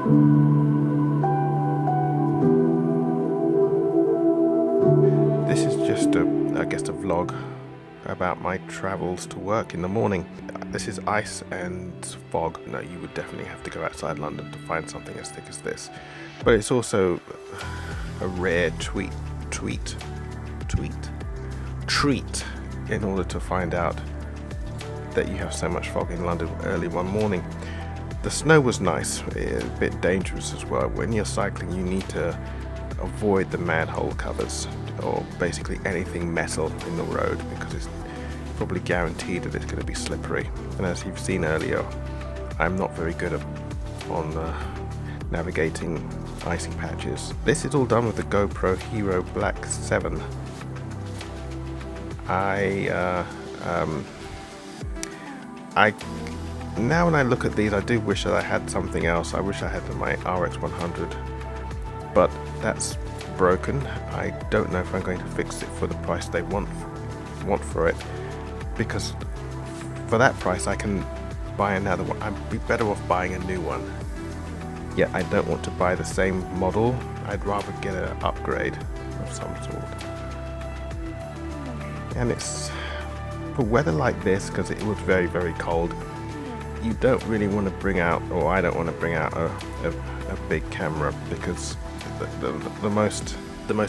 This is just a vlog about my travels to work in the morning. This is ice and fog. No, you would definitely have to go outside London to find something as thick as this. But it's also a rare treat in order to find out that you have so much fog in London early one morning. The snow was nice, a bit dangerous as well. When you're cycling, you need to avoid the manhole covers or basically anything metal in the road, because it's probably guaranteed that it's going to be slippery. And as you've seen earlier, I'm not very good on navigating icy patches. This is all done with the GoPro Hero Black 7. Now when I look at these, I do wish that I had something else. I wish I had my RX 100, but that's broken. I don't know if I'm going to fix it for the price they want for it, because for that price I can buy another one. I'd be better off buying a new one. Yet I don't want to buy the same model. I'd rather get an upgrade of some sort. And it's for weather like this, because it was very, very cold, you don't really want to bring out, or I don't want to bring out a big camera, because the most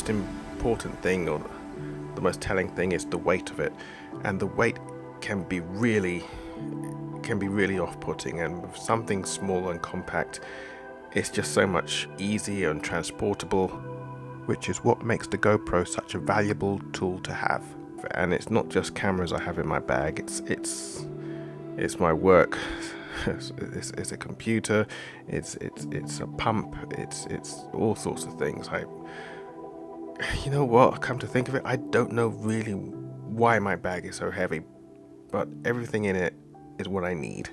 important thing, or the most telling thing, is the weight of it, and the weight can be really off-putting. And with something small and compact, it's just so much easier and transportable, which is what makes the GoPro such a valuable tool to have. And it's not just cameras I have in my bag, it's my work. It's a computer, it's a pump, it's all sorts of things. You know what, come to think of it, I don't know really why my bag is so heavy, but everything in it is what I need.